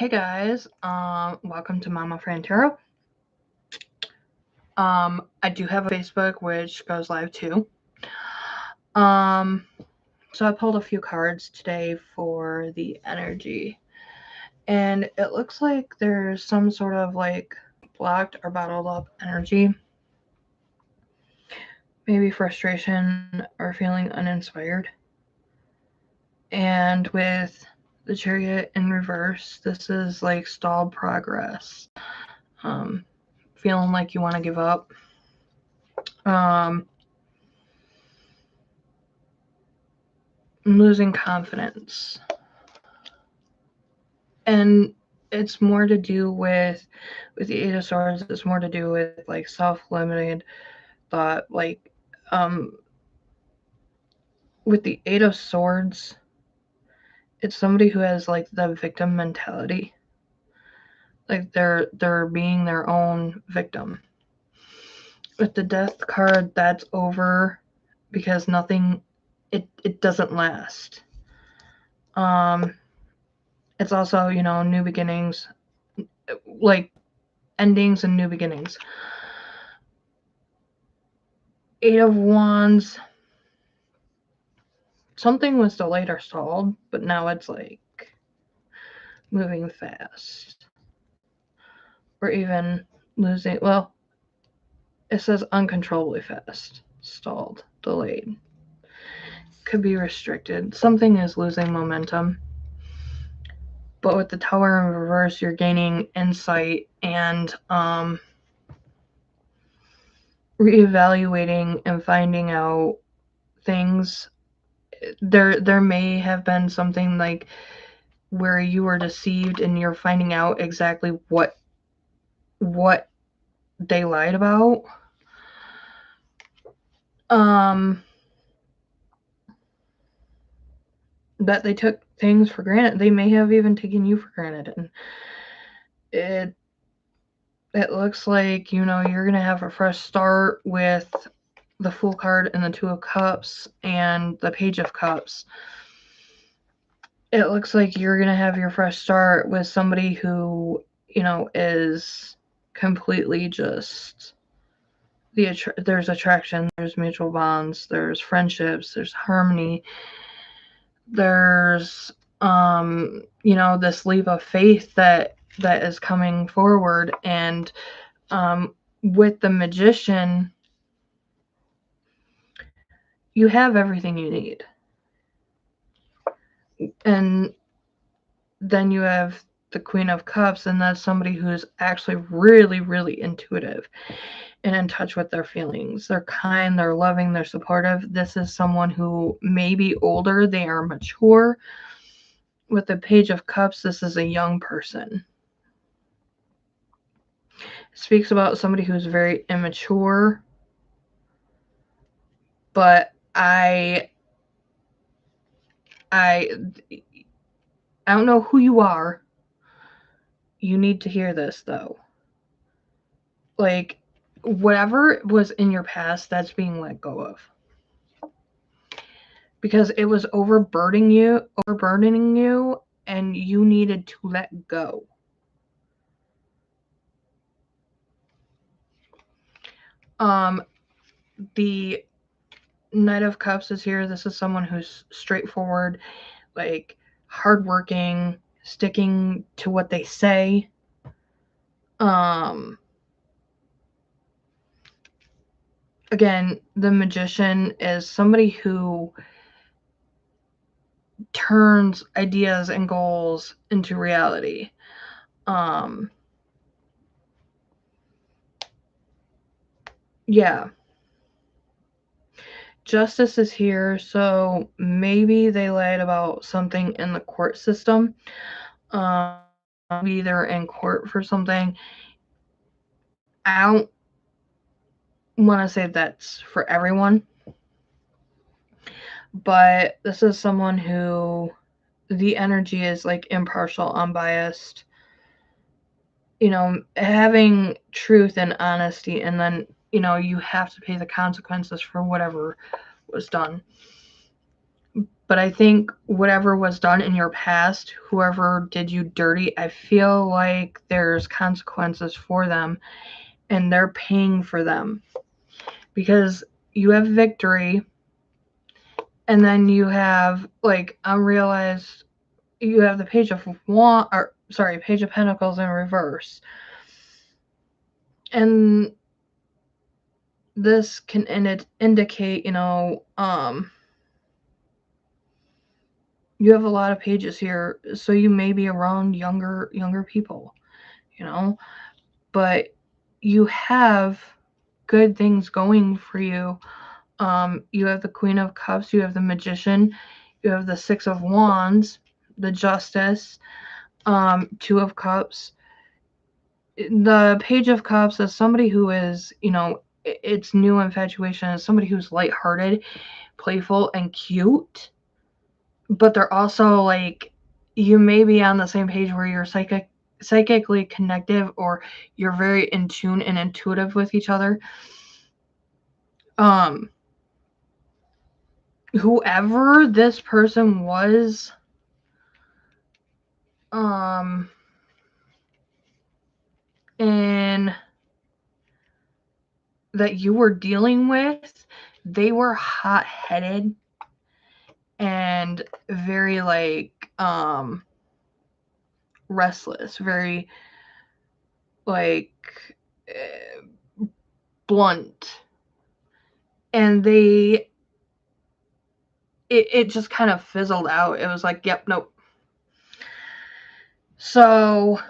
Hey guys, welcome to Mama Fran Tarot. I do have a Facebook which goes live too. So I pulled a few cards today for the energy, and it looks like there's some sort of like blocked or bottled up energy, maybe frustration or feeling uninspired. And with the Chariot in reverse, this is like stalled progress. Feeling like you want to give up. Losing confidence. And it's more to do with the Eight of Swords, it's more to do with like self-limited thought. Like with the Eight of Swords, it's somebody who has like the victim mentality. Like they're being their own victim. With the Death card, that's over because nothing it doesn't last. It's also, new beginnings, like endings and new beginnings. Eight of Wands, something was delayed or stalled, but now it's like moving fast. Or even losing, well, it says uncontrollably fast, stalled, delayed. Could be restricted. Something is losing momentum. But with the Tower in reverse, you're gaining insight and reevaluating and finding out things. There may have been something like where you were deceived and you're finding out exactly what they lied about. That they took things for granted. They may have even taken you for granted, and it looks like, you're gonna have a fresh start with the Fool card and the Two of Cups and the Page of Cups. It looks like you're gonna have your fresh start with somebody who, is completely just there's attraction, there's mutual bonds, there's friendships, there's harmony, there's this leap of faith that is coming forward. And with the Magician, you have everything you need. And then you have the Queen of Cups, and that's somebody who's actually really, really intuitive and in touch with their feelings. They're kind, they're loving, they're supportive. This is someone who may be older, they are mature. With the Page of Cups, this is a young person. It speaks about somebody who's very immature, but I don't know who you are. You need to hear this, though. Like, whatever was in your past, that's being let go of. Because it was overburdening you, and you needed to let go. The Knight of Cups is here. This is someone who's straightforward, like hardworking, sticking to what they say. Again, the Magician is somebody who turns ideas and goals into reality. Yeah. Justice is here, so maybe they lied about something in the court system. Maybe they're in court for something. I don't want to say that's for everyone, but this is someone who the energy is like impartial, unbiased, having truth and honesty, and then, you have to pay the consequences for whatever was done. But I think whatever was done in your past, whoever did you dirty, I feel like there's consequences for them and they're paying for them. Because you have victory and then you have like unrealized, you have the Page of Page of Pentacles in reverse. And this can indicate, you have a lot of pages here, so you may be around younger people, but you have good things going for you. You have the Queen of Cups, you have the Magician, you have the Six of Wands, the Justice, Two of Cups. The Page of Cups is somebody who is, it's new infatuation, is somebody who's lighthearted, playful, and cute. But they're also like, you may be on the same page where you're psychically connective, or you're very in tune and intuitive with each other. Whoever this person was, and that you were dealing with, they were hot-headed and very like restless, very like blunt, and it just kind of fizzled out. It was like, yep, nope. So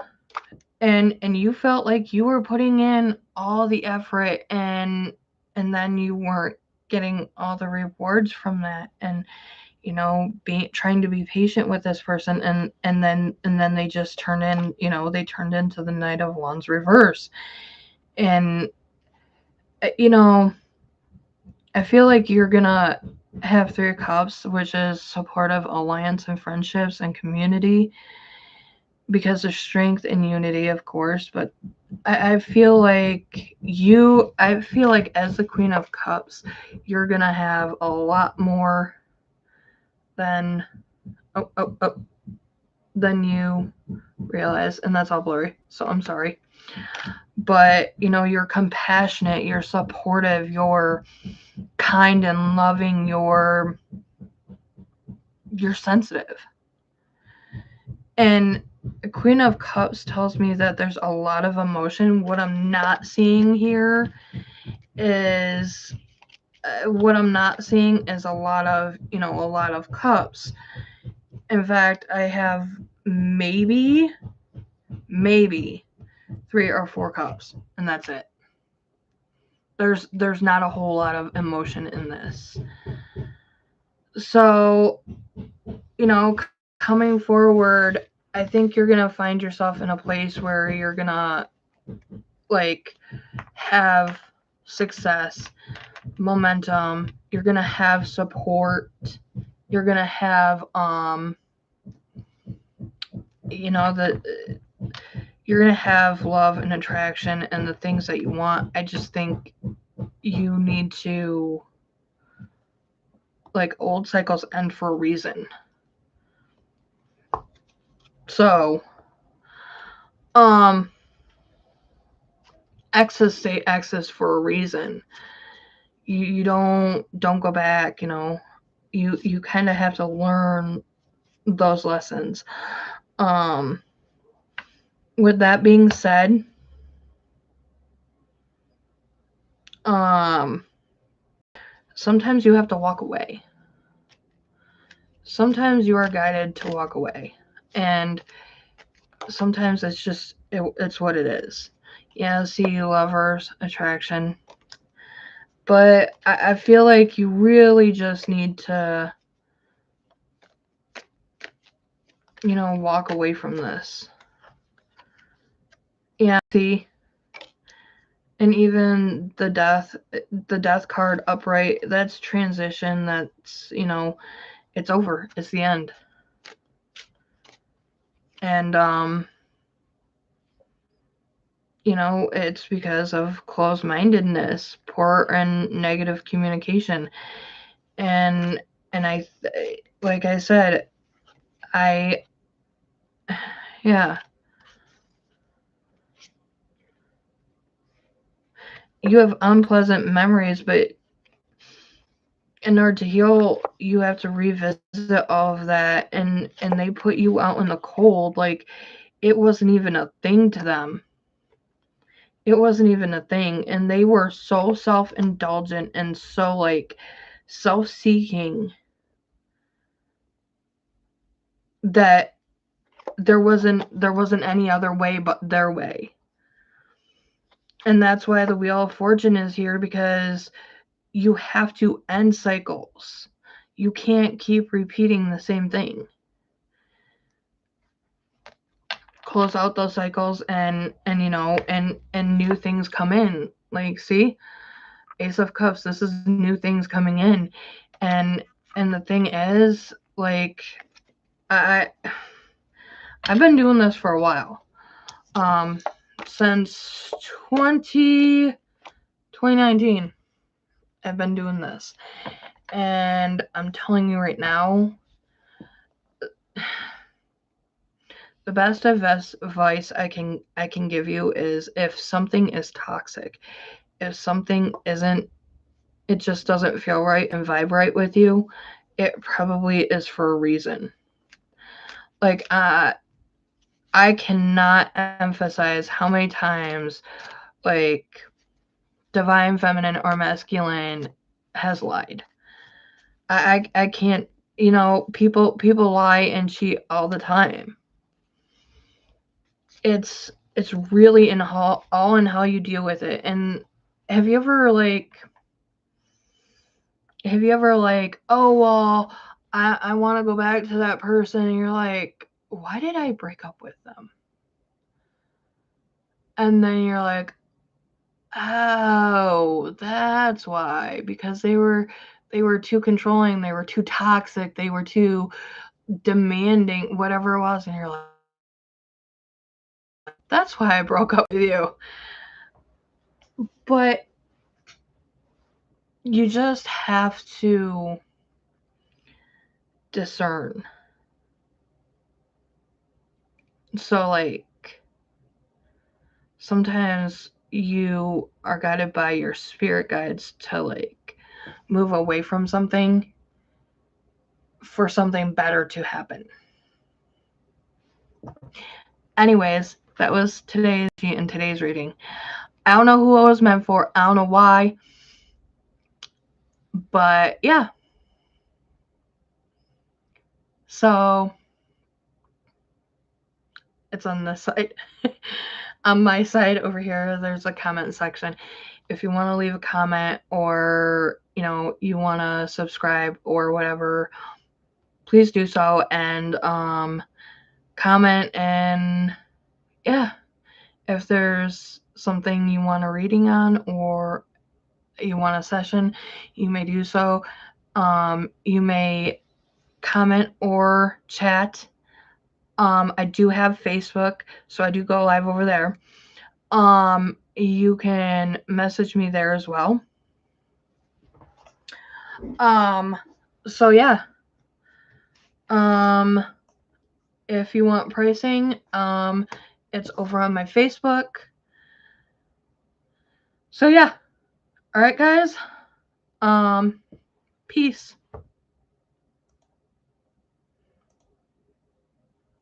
and you felt like you were putting in all the effort, and then you weren't getting all the rewards from that, and trying to be patient with this person, and then they just turned into the Knight of Wands reverse. And I feel like you're gonna have Three of Cups, which is supportive alliance and friendships and community, because of strength and unity, of course. But I feel like as the Queen of Cups, you're gonna have a lot more than than you realize, and that's all blurry, so I'm sorry. But you're compassionate, you're supportive, you're kind and loving, you're sensitive. And Queen of Cups tells me that there's a lot of emotion. What I'm not seeing here is a lot of cups. In fact, I have maybe 3 or 4 cups, and that's it. There's not a whole lot of emotion in this. So, coming forward, I think you're gonna find yourself in a place where you're gonna like have success, momentum, you're gonna have support, you're gonna have you're gonna have love and attraction and the things that you want. I just think you need to, like, old cycles end for a reason. So exes stay exes for a reason. You don't go back. You kind of have to learn those lessons. With that being said, sometimes you have to walk away. Sometimes you are guided to walk away, and sometimes it's just it's what it is. Yeah, see, lovers, attraction, but I feel like you really just need to walk away from this. Yeah, see, and even the death card upright, that's transition. That's it's over. It's the end. And it's because of closed-mindedness, poor and negative communication. And And like I said, yeah. You have unpleasant memories, but in order to heal, you have to revisit all of that, and they put you out in the cold. Like, it wasn't even a thing to them. It wasn't even a thing, and they were so self-indulgent and so, like, self-seeking that there wasn't any other way but their way. And that's why the Wheel of Fortune is here, because you have to end cycles. You can't keep repeating the same thing. Close out those cycles, and you know, and new things come in. Like, see, Ace of Cups, this is new things coming in. And the thing is, like, I've been doing this for a while. Since 2019, I've been doing this. And I'm telling you right now, the best advice I can give you is, if something is toxic, if something isn't, it just doesn't feel right and vibe right with you, it probably is for a reason. Like, I cannot emphasize how many times, like, divine feminine or masculine has lied. I can't, you know, people lie and cheat all the time. It's really all in how you deal with it. And have you ever like, oh well, I want to go back to that person, and you're like, why did I break up with them? And then you're like, oh, that's why, because they were too controlling, they were too toxic, they were too demanding, whatever it was. And you're like, that's why I broke up with you. But you just have to discern. So, like, sometimes you are guided by your spirit guides to, like, move away from something for something better to happen. Anyways, that was today's reading. I don't know who it was meant for. I don't know why. But yeah. So it's on this side. On my side over here, there's a comment section. If you want to leave a comment, or, you know, you want to subscribe or whatever, please do so. And comment. And yeah, if there's something you want a reading on, or you want a session, you may do so. You may comment or chat. I do have Facebook, so I do go live over there. You can message me there as well. So yeah. If you want pricing, it's over on my Facebook. So yeah. All right, guys. Peace.